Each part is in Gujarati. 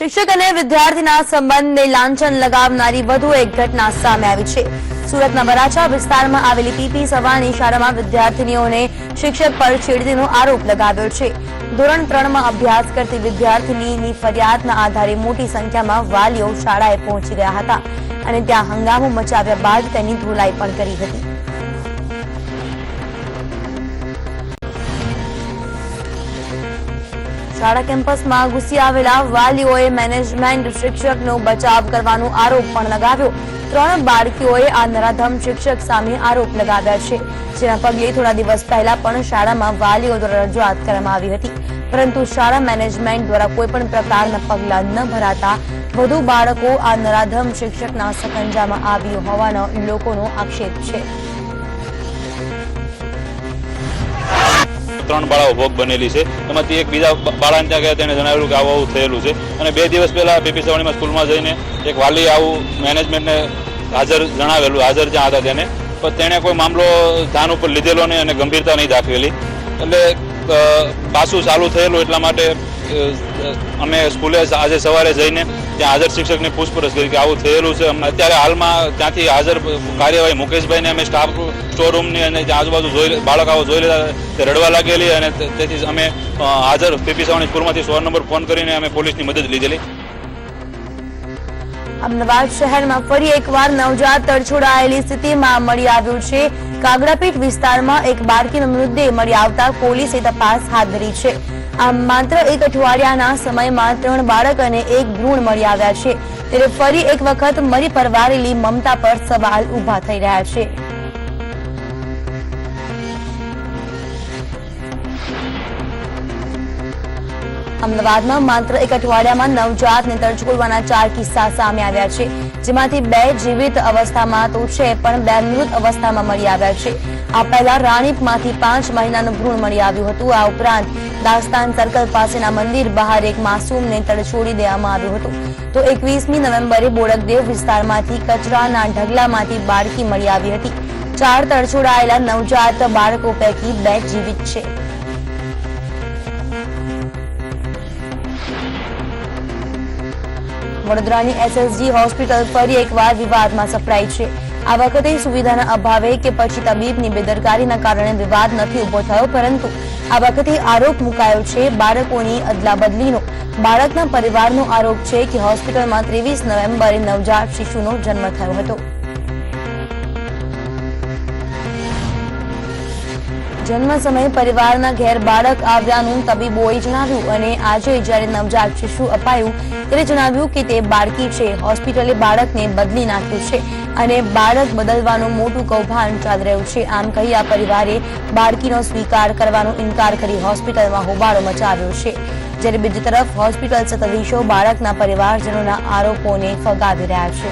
શિક્ષક અને વિદ્યાર્થીના સંબંધને લાંછન લગાવનારી વધુ એક ઘટના સામે આવી છે। સુરતના વરાછા વિસ્તારમાં આવેલી પીપી સવાણી શાળામાં વિદ્યાર્થીનીઓને શિક્ષક પર છેડતીનો આરોપ લગાવ્યો છે। ધોરણ 3માં અભ્યાસ કરતી વિદ્યાર્થીનીની ફરિયાદના આધારે મોટી સંખ્યામાં વાલીઓ શાળાએ પહોંચી ગયા હતા અને ત્યાં હંગામો મચાવ્યા બાદ તેની ધોલાઈ પણ કરી હતી। શાળા કેમ્પસમાં ઘૂસી આવેલા વાલીઓએ મેનેજમેન્ટ શિક્ષકનો બચાવ કરવાનો આરોપ પણ લગાવ્યો। 3 બાળકીઓએ આ નરાધમ શિક્ષક સામે આરોપ લગાવ્યા છે, જેના પગલે થોડા દિવસ પહેલા પણ શાળામાં વાલીઓ દ્વારા રજૂઆત કરવામાં આવી હતી, પરંતુ શાળા મેનેજમેન્ટ દ્વારા કોઈપણ પ્રકારના પગલાં ન ભરાતા વધુ બાળકો આ નરાધમ શિક્ષકના સકંજામાં આવ્યું હોવાનો લોકોનો આક્ષેપ છે। 3 બાળાઓ ભોગ બનેલી છે, એમાંથી એક બીજા બાળાને ત્યાં ગયા તેને જણાવેલું કે આવું થયેલું છે અને 2 દિવસ પહેલા પીપી સવાણીમાં સ્કૂલમાં જઈને એક વાલી આવું મેનેજમેન્ટને હાજર જ્યાં હતા તેને, પણ તેણે કોઈ મામલો ધ્યાન ઉપર લીધેલો નહીં અને ગંભીરતા નહીં દાખવેલી, એટલે પાછું ચાલુ થયેલું। એટલા માટે અમે સ્કૂલે આજે સવારે જઈને ત્યાં હાજર શિક્ષકને પૂછપરછ કરી કે આવું થયેલું છે। અત્યારે હાલમાં ત્યાંથી હાજર કાર્યવાહી મુકેશભાઈને અમે સ્ટાફ સ્ટોરરૂમની અને ત્યાં આજુબાજુ બાળકો જોઈ લેતા તે રડવા લાગેલી અને તેથી અમે હાજર પીપી સવાણી સ્કૂલમાંથી 100 નંબર ફોન કરીને અમે પોલીસની મદદ લીધેલી। અમદાવાદ શહેરમાં ફરી એકવાર નવજાત તરછોડાયેલી સ્થિતિમાં મળી આવ્યું છે। કાગડાપીઠ વિસ્તારમાં એક બાળકીનો મૃતદેહ મળી આવતા પોલીસે તપાસ હાથ ધરી છે। આમ માત્ર એક અઠવાડિયાના સમયમાં 3 બાળક અને 1 ભ્રૂણ મળી આવ્યા છે, ત્યારે ફરી એક વખત મરી પરવારેલી મમતા પર સવાલ ઉભા થઈ રહ્યા છે। અમદાવાદમાં માત્ર એક અઠવાડિયામાં નવજાતને તરછોડવાના 4 કિસ્સા સામે આવ્યા છે, જેમાંથી 2 જીવિત અવસ્થામાં તો છે પણ 2 મૃત અવસ્થામાં મળી આવ્યા છે। આ પહેલા રાણીપમાંથી 5 મહિનાનું ભ્રૂણ મળી આવ્યું હતું। આ ઉપરાંત દાસ્તાન સર્કલ પાસેના મંદિર બહાર એક માસૂમને તરછોડી દેવામાં આવ્યું હતું, તો 21મી નવેમ્બરે બોડકદેવ વિસ્તારમાંથી કચરાના ઢગલામાંથી બાળકી મળી આવી હતી। 4 તરછોડાયેલા નવજાત બાળકો પૈકી 2 જીવિત છે। વડોદરાની એસએસજી હોસ્પિટલ ફરી એકવાર વિવાદમાં સપડાઈ છે। આ વખતે સુવિધાના અભાવે કે પછી તબીબની બેદરકારીના કારણે વિવાદ નથી ઉભો થયો, પરંતુ આ વખતે આરોપ મુકાયો છે બાળકોની અદલાબદલીનો। બાળકના પરિવારનો આરોપ છે કે હોસ્પિટલમાં 23 નવેમ્બરે નવજાત શિશુનો જન્મ થયો હતો। જન્મ સમયે પરિવારના ઘેર બાળક આવ્યાનું તબીબોએ જણાવ્યું અને આજે જ્યારે નવજાત શિશુ અપાયું ત્યારે જણાવ્યું કે તે બાળકી છે। હોસ્પિટલે બાળકને બદલી નાખ્યું છે અને બાળક બદલવાનું મોટું કૌભાંડ ચાલી રહ્યું છે, આમ કહી આ પરિવારે બાળકીનો સ્વીકાર કરવાનો ઇનકાર કરી હોસ્પિટલમાં હોબાળો મચાવ્યો છે। જ્યારે બીજી તરફ હોસ્પિટલ સત્તાધીશો બાળકના પરિવારજનોના આરોપોને ફગાવી રહ્યા છે।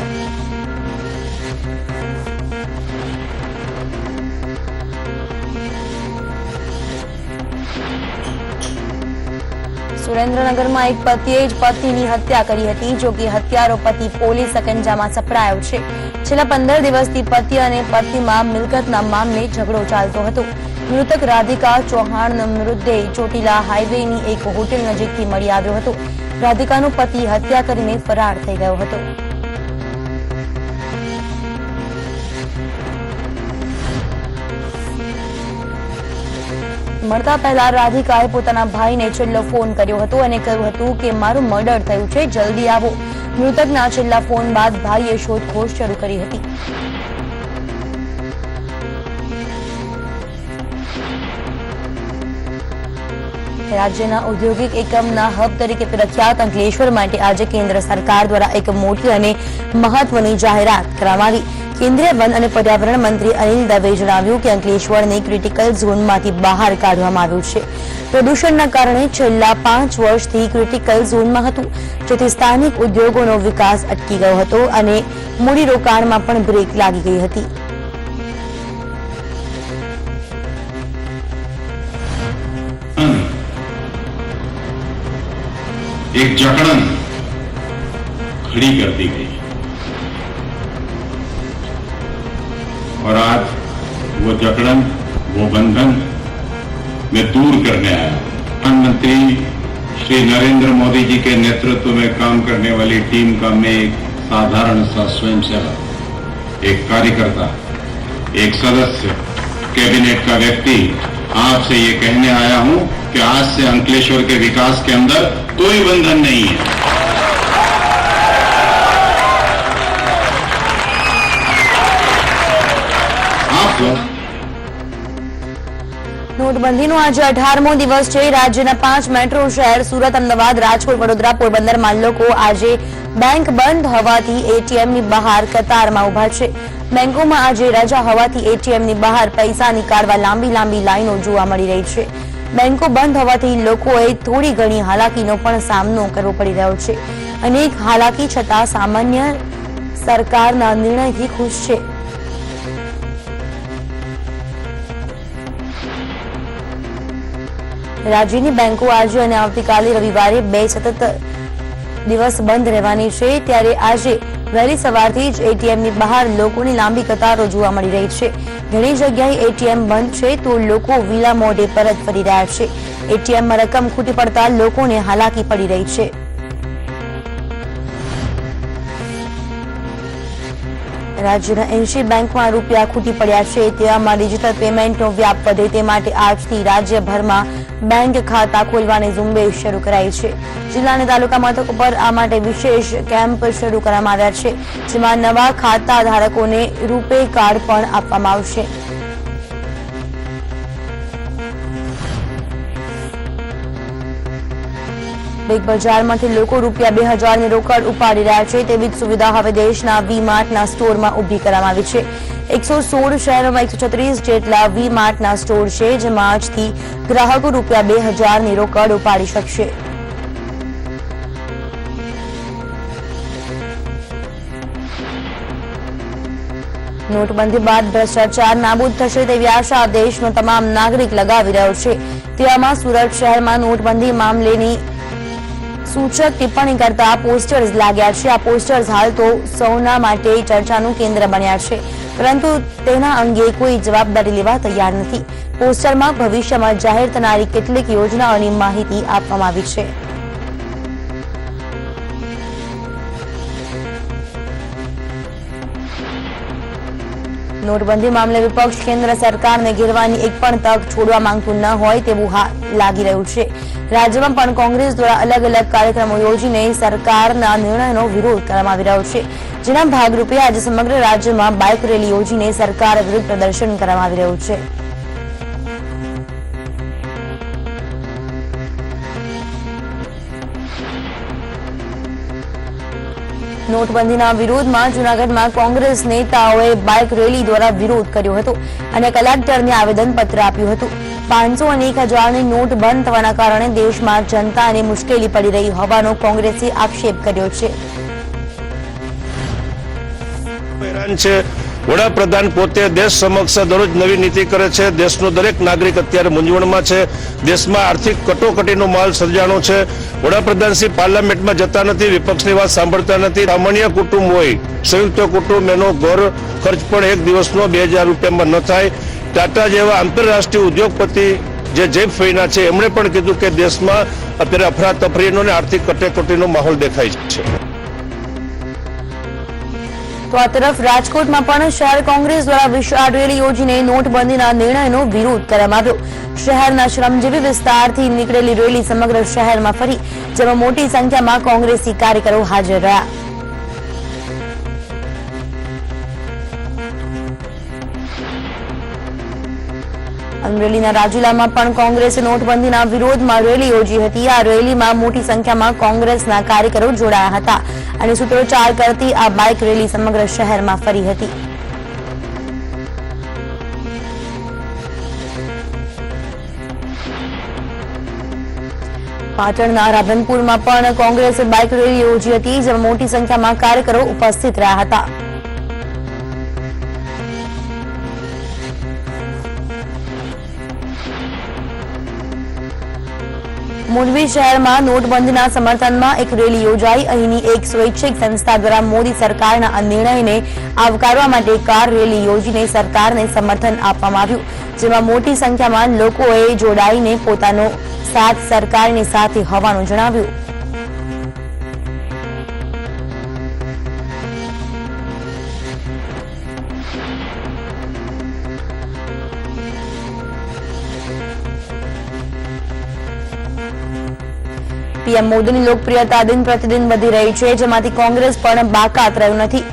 સુરેન્દ્રનગરમાં એક પતિએ જ પત્નીની હત્યા કરી હતી, જો કે હત્યારો પતિ પોલીસ સકંજામાં સપડાયો છે। છેલ્લા 15 દિવસથી પતિ અને પત્નીમાં મિલકતના મામલે ઝઘડો ચાલતો હતો। મૃતક રાધિકા ચૌહાણનો મૃતદેહ ચોટીલા હાઈવેની એક હોટેલ નજીકથી મળી આવ્યો હતો। રાધિકાનો પતિ હત્યા કરીને ફરાર થઈ ગયો હતો। મળતા પહેલા રાધિકાએ પોતાના ભાઈને છેલ્લો ફોન કર્યો હતો અને કહ્યું હતું કે મારું મર્ડર થયું છે, જલ્દી આવો। મૃતકના છેલ્લા ફોન બાદ ભાઈએ શોધખોળ શરૂ કરી હતી। રાજ્યના ઔદ્યોગિક એકમના હબ તરીકે પ્રખ્યાત અંકલેશ્વર માટે આજે કેન્દ્ર સરકાર દ્વારા એક મોટી અને મહત્વની જાહેરાત કરવામાં આવી। કેન્દ્રીય વન અને પર્યાવરણ મંત્રી અનિલ દવે જણાવ્યું કે અંકલેશ્વરને ક્રિટિકલ ઝોનમાંથી બહાર કાઢવામાં આવ્યું છે। પ્રદૂષણના કારણે છેલ્લા 5 વર્ષથી ક્રિટિકલ ઝોનમાં હતું, જેથી સ્થાનિક ઉદ્યોગોનો વિકાસ અટકી ગયો હતો અને મૂડીરોકાણમાં પણ બ્રેક લાગી ગઈ હતી। एक जकड़न खड़ी कर दी गई और आज वो जकड़न, वो बंधन में दूर करने आया। प्रधानमंत्री श्री नरेंद्र मोदी जी के नेतृत्व में काम करने वाली टीम का मैं एक साधारण सा स्वयंसेवक, एक कार्यकर्ता, एक सदस्य, कैबिनेट का व्यक्ति आपसे ये कहने आया हूं कि आज से अंकलेश्वर के विकास के अंदर कोई बंधन नहीं है। आप लोग નોટબંધીનો આજે 18મો દિવસ છે। રાજ્યના 5 મેટ્રો શહેર સુરત, અમદાવાદ, રાજકોટ, વડોદરા, પોરબંદરમાં લોકો આજે બેંક બંધ હોવાથી એટીએમની બહાર કતારમાં ઉભા છે। બેંકોમાં આજે રજા હોવાથી એટીએમની બહાર પૈસા નીકાળવા લાંબી લાંબી લાઈનો જોવા મળી રહી છે। બેંકો બંધ હોવાથી લોકોએ થોડી ઘણી હાલાકીનો પણ સામનો કરવો પડી રહ્યો છે। અનેક હાલાકી છતાં સામાન્ય સરકારના નિર્ણયથી ખુશ છે। રાજ્યની બેંકો આજે અને આવતીકાલે રવિવારે 2 સતત દિવસ બંધ રહેવાની છે। ત્યારે આજે વહેલી સવારથી જ એટીએમની બહાર લોકોની લાંબી કતારો જોવા મળી રહી છે। ઘણી જગ્યાએ એટીએમ બંધ છે તો લોકો વિલા મોઢે પરત ફરી રહ્યા છે। એટીએમમાં રકમ ખૂટી પડતા લોકોને હાલાકી પડી રહી છે। રાજ્યના 80 બેંકમાં રૂપિયા ખૂટી પડ્યા છે। તેવામાં ડિજિટલ પેમેન્ટનો વ્યાપ વધે તે માટે આજથી રાજ્યભરમાં બેંક ખાતા ખોલવાની ઝુંબેશ શરૂ કરાઈ છે। જિલ્લા અને તાલુકા મથકો પર આ માટે વિશેષ કેમ્પ શરૂ કરવામાં આવ્યા છે, જેમાં નવા ખાતા ધારકોને રૂપે કાર્ડ પણ આપવામાં આવશે। बिग बजारमांथी लोको रूपिया 2000 ની રોકડ ઉપાડી રહ્યા છે। તેવી જ સુવિધા હવે દેશના વી-માર્ટના સ્ટોરમાં ઊભી કરવામાં આવી છે। 116 શહેરોમાં 136 જેટલા વી-માર્ટના સ્ટોર છે, જેમાં આજથી ગ્રાહકો રૂપિયા 2000 ની રોકડ ઉપાડી શકશે। નોટબંધી બાદ ભ્રષ્ટાચાર નાબૂદ થશે તેવી આશા દેશનો તમામ નાગરિક લગાવી રહ્યો છે। તેવામાં સુરત શહેરમાં નોટબંધી મામલેની सूचक टिप्पणी करता पोस्टर्स लाग्या छे। आ पोस्टर्स हाल तो सौना माटे चर्चानुं केंद्र बन्या छे, परंतु तेना अंगे कोई जवाबदारी लेवा तैयार नथी। पोस्टरमां भविष्यमां जाहेर थनारी केटलीक योजनाओनी माहिती आपवामां आवी छे। नोटबंधी मामले विपक्ष केंद्र सरकार ने घेरवानी एक पण तक छोड़वा मांगतुं न होय तेवुं लागी रह्युं छे। राज्यमां पण कोंग्रेस द्वारा अलग अलग कार्यक्रमों योजीने सरकारना निर्णयनो विरोध करवामां आवी रह्यो छे, जेना भागरूपे आज समग्र राज्यमां बाइक रेली योजीने सरकार विरुद्ध प्रदर्शन करवामां आवी रह्युं छे। नोटबंधीना विरोधमां जूनागढ़मां कोंग्रेस नेताओए बाइक रेली द्वारा विरोध कर्यो हतो अने कलेक्टरने आवेदनपत्र आप्युं हतुं। 500 અને 1000 ની નોટ બંધ થવાના કારણે દેશમાં જનતાને મુશ્કેલી પડી રહી હોવાનો કોંગ્રેસે આક્ષેપ કર્યો છે। વડાપ્રધાન પોતે દેશ સમક્ષ દરરોજ નવી નીતિ કરે છે। દેશનો દરેક નાગરિક અત્યારે મૂંઝવણમાં છે। દેશમાં આર્થિક કટોકટીનો માહોલ સર્જાણો છે। વડાપ્રધાન શ્રી પાર્લામેન્ટમાં જતા નથી, વિપક્ષની વાત સાંભળતા નથી। સામાન્ય કુટુંબ હોય, સંયુક્ત કુટુંબ, એનો ઘર ખર્ચ પણ એક દિવસનો 2000 રૂપિયામાં ન થાય। टाटा जेवा आंतरराष्ट्रीय उद्योगपति जे जेफ फैना छे एमणे पण कीधुं के देशमां अत्यारे अफरातफरीनो ने आर्थिक कटोकटीनो माहोल देखाय छे। तो आ तरफ राजकोटमां पण शहर कोंग्रेस द्वारा विशाळ रेली योजीने नोटबंधीना निर्णयनो विरोध करवामां આવ્યો। शहरना श्रमजीवी विस्तारथी નીકળેલી રેલી સમગ્ર શહેરમાં ફરી, જેમાં મોટી સંખ્યામાં કોંગ્રેસી કાર્યકરો હાજર રહ્યા। અમરેલીના રાજુલામાં પણ કોંગ્રેસે નોટબંધીના વિરોધમાં રેલી યોજી હતી। આ રેલીમાં મોટી સંખ્યામાં કોંગ્રેસના કાર્યકરો જોડાયા હતા અને સૂત્રોચ્ચાર કરતી આ બાઇક રેલી સમગ્ર શહેરમાં ફરી હતી। પાટણના રાધનપુરમાં પણ કોંગ્રેસે બાઇક રેલી યોજી હતી, જેમાં મોટી સંખ્યામાં કાર્યકરો ઉપસ્થિત રહ્યા હતા। મોરબી શહેરમાં નોટબંધીના સમર્થનમાં એક રેલી યોજાઈ. અહીંની એક સ્વૈચ્છિક સંસ્થા દ્વારા મોદી સરકારના આ નિર્ણયને આવકારવા માટે કાર રેલી યોજીને સરકારને સમર્થન આપવામાં આવ્યું, જેમાં મોટી સંખ્યામાં લોકોએ જોડાઈને પોતાનો સાથ સરકારની સાથે હોવાનું જણાવ્યું. પીએમ મોદીની લોકપ્રિયતા દિન પ્રતિદિન વધી રહી છે, જેમાંથી કોંગ્રેસ પણ બાકાત રહ્યું નથી.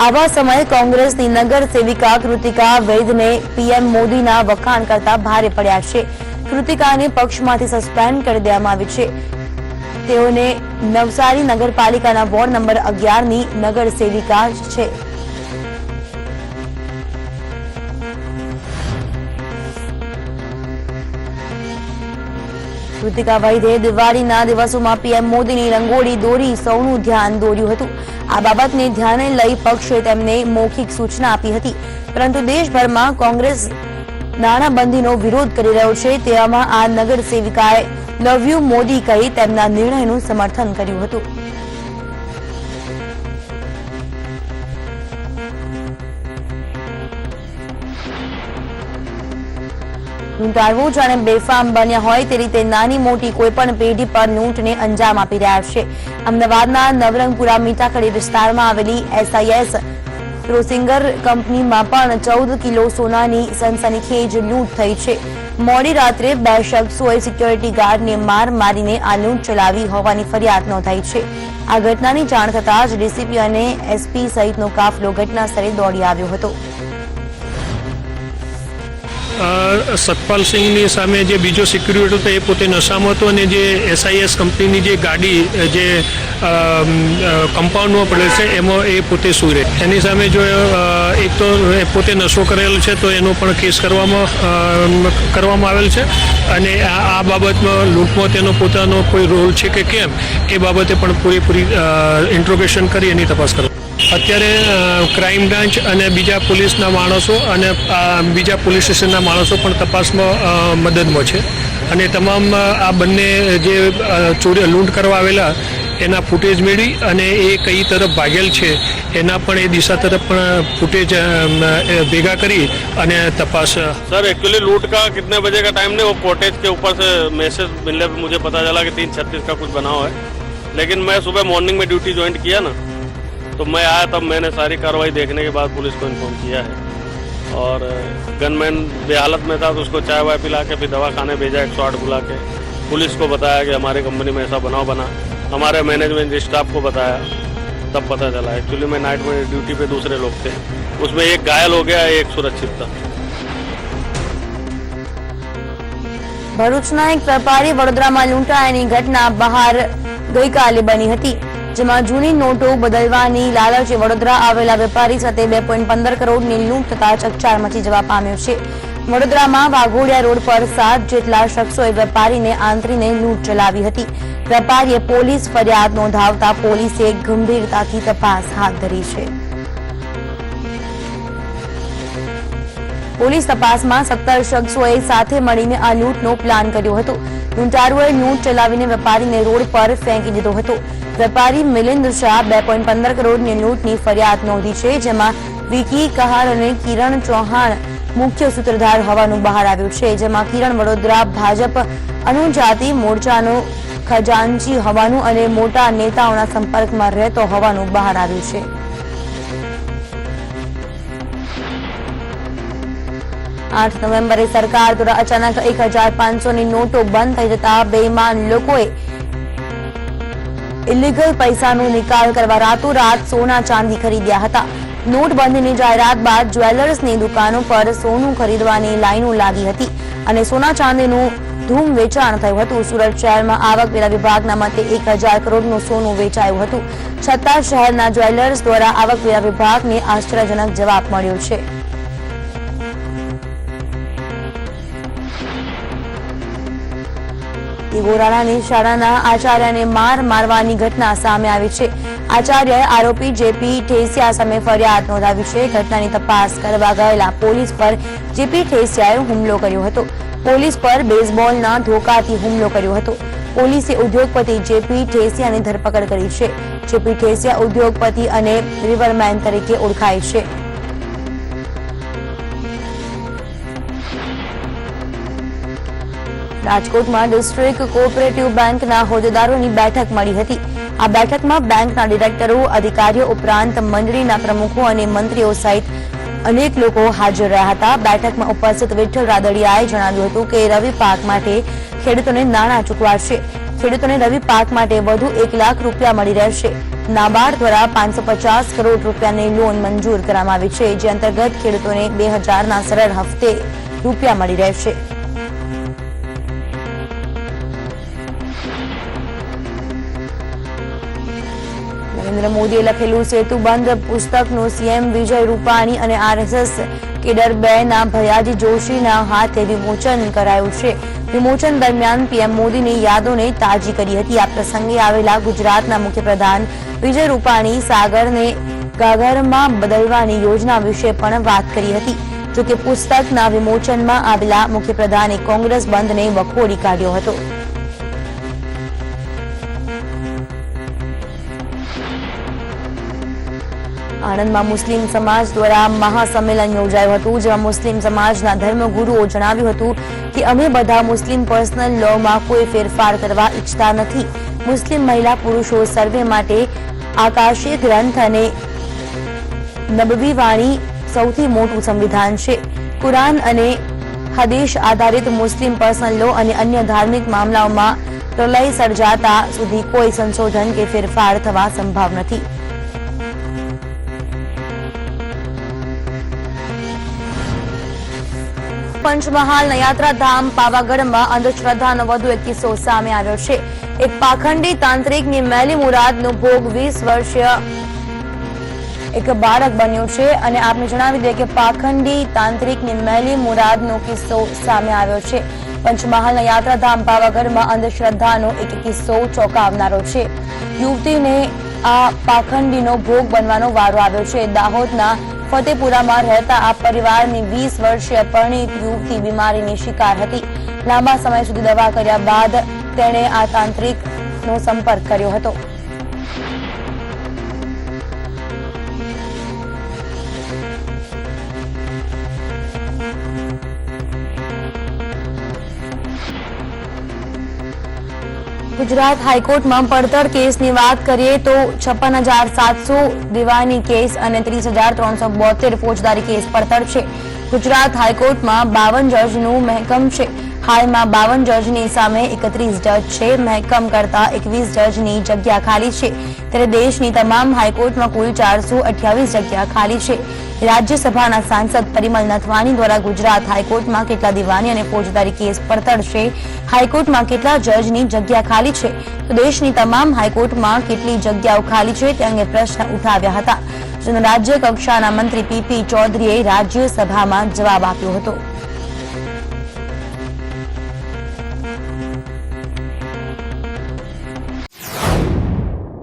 આવા સમયે કોંગ્રેસની નગર સેવિકા કૃતિકા વૈદને પીએમ મોદીના વખાણ કરતા ભારે પડ્યા છે. કૃતિકાને પક્ષમાંથી સસ્પેન્ડ કરી દેવામાં આવી છે. તેઓને નવસારી નગરપાલિકાના વોર્ડ નંબર 11ની નગર સેવિકા છે. કૃતિકા વૈદે દિવાળીના દિવસોમાં પીએમ મોદીની રંગોળી દોરી સૌનું ધ્યાન દોર્યું હતું. આ બાબતને ધ્યાને લઈ પક્ષે તેમને મૌખિક સૂચના આપી હતી, પરંતુ દેશભરમાં કોંગ્રેસ નાણાબંધીનો વિરોધ કરી રહ્યો છે. તેવામાં આ નગર સેવિકાએ લવ યુ મોદી કહી તેમના નિર્ણયનું સમર્થન કર્યું હતું. લૂંટારવો જાણે બેફામ બન્યા હોય તે રીતે નાની મોટી કોઈપણ પેઢી પર લૂંટને અંજામ આપી રહ્યા છે. અમદાવાદના નવરંગપુરા મીઠાખડી વિસ્તારમાં આવેલી SIS ક્રોસિંગર કંપનીમાં પણ 14 કિલો સોનાની સનસનીખેજ લૂંટ થઈ છે. મોડી રાત્રે 2 શખ્સોએ સિક્યોરિટી ગાર્ડને માર મારીને આ લૂંટ ચલાવી હોવાની ફરિયાદ નોંધાઈ છે. આ ઘટનાની જાણ થતાં જ ડીસીપી અને SP સહિતનો કાફલો ઘટના સ્થળે દોડી આવ્યો હતો. સતપાલ સિંહની સામે જે બીજો સિક્યુરિટી હતો એ પોતે નશામાં હતો, અને જે SIS કંપનીની જે ગાડી જે કમ્પાઉન્ડમાં પડે છે એમાં એ પોતે સૂઈ રહે. એની સામે જો એક તો પોતે નશો કરેલો છે તો એનો પણ કેસ કરવામાં આવેલ છે, અને આ બાબતમાં લૂંટમાં તેનો પોતાનો કોઈ રોલ છે કે કેમ એ બાબતે પણ પૂરેપૂરી ઇન્ટ્રોગેશન કરી એની તપાસ કરવા. અત્યારે ક્રાઇમ બ્રાન્ચ અને બીજા પોલીસના માણસો અને બીજા પોલીસ સ્ટેશનના માણસો પણ તપાસમાં મદદમાં છે, અને તમામ આ બંને જે ચોરી લૂંટ કરવા આવેલા એના ફૂટેજ મેળવી અને એ કઈ તરફ ભાગેલ છે એના પણ એ દિશા તરફ પણ ફૂટેજ ભેગા કરી અને તપાસ. सर एक्चुअली लूट का कितने बजे का टाइम नहीं, वो कॉटेज के ऊपर से मैसेज मिलने पे मुझे पता चला कि 3:36 का कुछ बना हुआ है, लेकिन मैं सुबह मॉर्निंग में ड्यूटी ज्वाइन किया ना, तो मैं आया तब मैंने सारी कार्रवाई देखने के बाद पुलिस को इन्फॉर्म किया है. और गनमैन बेहालत में था तो उसको चाय वाय पिला के फिर दवा खाने भेजा, 108 बुला के पुलिस को बताया कि हमारी कंपनी में ऐसा बनाव बना. हमारे मैनेजमेंट स्टाफ को बताया, तब पता चला. एक्चुअली मैं नाइट में ड्यूटी पे दूसरे लोग थे, उसमें एक घायल हो गया, एक सुरक्षित था. ભરૂચના એક વેપારી વડોદરામાં લૂંટાયાની ઘટના બહાર ગઈકાલે બની હતી, જેમાં જૂની નોટો બદલવાની લાલચે વડોદરા આવેલા વેપારી સાથે 2.15 કરોડની લૂંટ થતા ચકચાર મચી જવા પામ્યો છે. વડોદરામાં વાઘોડિયા રોડ પર 7 જેટલા શખ્સોએ વેપારીને આંતરીને લૂંટ ચલાવી હતી. વેપારીએ પોલીસ ફરિયાદ નોંધાવતા પોલીસે ગંભીરતાથી તપાસ હાથ ધરી છે. પોલીસ તપાસમાં 17 શખ્સોએ સાથે મળીને આ લૂંટનો પ્લાન કર્યો હતો. લૂંટારુઓએ લૂંટ ચલાવીને વેપારીને રોડ પર ફેંકી દીધો હતો. વેપારી મિલિંદ શાહ 2.15 કરોડની લૂંટની ફરિયાદ નોંધી છે, જેમાં વિકી કહાર અને કિરણ ચૌહાણ મુખ્ય સૂત્રધાર હોવાનું બહાર આવ્યું છે. જેમાં કિરણ વડોદરા ભાજપ અનુજાતિ મોરચાનો ખજાનચી હોવાનું અને મોટા નેતાઓના સંપર્કમાં રહેતો હોવાનું બહાર આવ્યું છે. આઠ નવેમ્બરે સરકાર દ્વારા અચાનક 1500ની નોટો બંધ થઈ જતા બેઈમાન લોકોએ ઇલીગલ પૈસાનો નિકાલ કરવા રાતોરાત સોના ચાંદી ખરીદ્યા હતા. નોટબંધીની જાહેરાત બાદ જ્વેલર્સની દુકાનો પર સોનું ખરીદવાની લાઈનો લાગી હતી અને સોના ચાંદીનું ધૂમ વેચાણ થયું હતું. સુરત શહેરમાં આવકવેરા વિભાગના મતે 1000 કરોડનું સોનું વેચાયું હતું, છતાં શહેરના જ્વેલર્સ દ્વારા આવકવેરા વિભાગને આશ્ચર્યજનક જવાબ મળ્યો છે. ગોરાણાની શાળાના આચાર્યને માર મારવાની ઘટના સામે આવી છે. આચાર્યએ આરોપી જેપી ઠેસિયા સામે ફરિયાદ નોંધાવી છે. ઘટનાની તપાસ કરવા ગયેલા પોલીસ પર જેપી ઠેસિયાએ હુમલો કર્યો હતો. પોલીસ પર બેઝબોલના ધોકાથી હુમલો કર્યો હતો. પોલીસે ઉદ્યોગપતિ જેપી ઠેસિયાની ધરપકડ કરી છે. જેપી ઠેસિયા ઉદ્યોગપતિ અને રિવરમેન તરીકે ઓળખાય છે. રાજકોટમાં ડિસ્ટ્રિક્ટ કોઓપરેટિવ બેંકના હોદ્દેદારોની બેઠક મળી હતી. આ બેઠકમાં બેંકના ડિરેક્ટરો, અધિકારીઓ ઉપરાંત મંડળીના પ્રમુખો અને મંત્રીઓ સહિત અનેક લોકો હાજર રહ્યા હતા. બેઠકમાં ઉપસ્થિત વિઠ્ઠલ રાદડિયાએ જણાવ્યું હતું કે રવિ પાક માટે ખેડૂતોને નાણાં ચૂકવાશે. ખેડૂતોને રવિ પાક માટે વધુ 1 લાખ રૂપિયા મળી રહેશે. નાબાર્ડ દ્વારા 550 કરોડ રૂપિયાની લોન મંજૂર કરવામાં આવી છે, જે અંતર્ગત ખેડૂતોને 2000ના સરળ હપ્તે રૂપિયા મળી રહેશે. નરેન્દ્ર મોદીએ લખેલું સેતુબંધ પુસ્તકનું સીએમ વિજય રૂપાણી અને આરએસએસ કેડર 2ના ભયાજી જોશીના હાથે વિમોચન કરાયું છે. વિમોચન દરમિયાન પીએમ મોદીની યાદોને તાજી કરી હતી. આ પ્રસંગે આવેલા ગુજરાતના મુખ્યપ્રધાન વિજય રૂપાણી સાગરને ગાગરમાં બદલવાની યોજના વિશે પણ વાત કરી હતી. જોકે પુસ્તકના વિમોચનમાં આવેલા મુખ્યપ્રધાને કોંગ્રેસ બંધને વખોડી કાઢ્યો હતો. આણંદમાં મુસ્લિમ સમાજ દ્વારા મહાસંમેલન યોજાયું હતું, જેમાં મુસ્લિમ સમાજના ધર્મગુરુઓ જણાવ્યું હતું કે અમે બધા મુસ્લિમ પર્સનલ લોમાં કોઈ ફેરફાર કરવા ઈચ્છતા નથી. મુસ્લિમ મહિલા પુરુષો સર્વે માટે આકાશી ગ્રંથ અને નબવી વાણી સૌથી મોટું સંવિધાન છે. કુરાન અને હદીસ આધારિત મુસ્લિમ પર્સનલ લો અને અન્ય ધાર્મિક મામલાઓમાં પ્રલય સર્જાતા સુધી કોઈ સંશોધન કે ફેરફાર થવા સંભવ નથી. પંચમહાલ યાત્રાધામ પાવાગઢમાં અંધશ્રદ્ધાનો વધુ એક કિસ્સો સામે આવ્યો છે. એક પાખંડી તાંત્રિકની મેલી મુરાદનો ભોગ 20 વર્ષીય એક બાળક બન્યો છે. અને આપને જણાવી દઈએ કે પાખંડી તાંત્રિકની મેલી મુરાદનો કિસ્સો સામે આવ્યો છે. પંચમહાલના યાત્રાધામ પાવાગઢમાં અંધશ્રદ્ધાનો એક કિસ્સો ચોંકાવનારો છે. યુવતીને આ પાખંડીનો ભોગ બનવાનો વારો આવ્યો છે. દાહોદના ફતેપુરામાં રહેતા આ પરિવારની 20 વર્ષીય પરિણીત યુવતી બીમારીની શિકાર હતી. લાંબા સમય સુધી દવા કર્યા બાદ તેણે આ તાંત્રિકનો સંપર્ક કર્યો હતો. ગુજરાત હાઈકોર્ટમાં પડતર કેસની વાત કરીએ તો 56,700 દીવાની કેસ અને 30,372 ફોજદારી કેસ પડતર છે. ગુજરાત હાઈકોર્ટમાં 52 જજનું મહેકમ છે. હાલમાં 52 જજની સામે 31 જજ છે. મહેકમ કરતા 21 જજની જગ્યા ખાલી છે. ત્યારે દેશની તમામ હાઈકોર્ટમાં કુલ 428 જગ્યા ખાલી છે. રાજ્યસભાના સાંસદ પરિમલ નથવાણી દ્વારા ગુજરાત હાઈકોર્ટમાં કેટલા દીવાની અને ફોજદારી કેસ પડતર છે, હાઈકોર્ટમાં કેટલા જજની જગ્યા ખાલી છે, તો દેશની તમામ હાઈકોર્ટમાં કેટલી જગ્યાઓ ખાલી છે તે અંગે પ્રશ્ન ઉઠાવ્યા હતા, જેનો રાજ્ય કક્ષાના મંત્રી પીપી ચૌધરીએ રાજ્યસભામાં જવાબ આપ્યો હતો.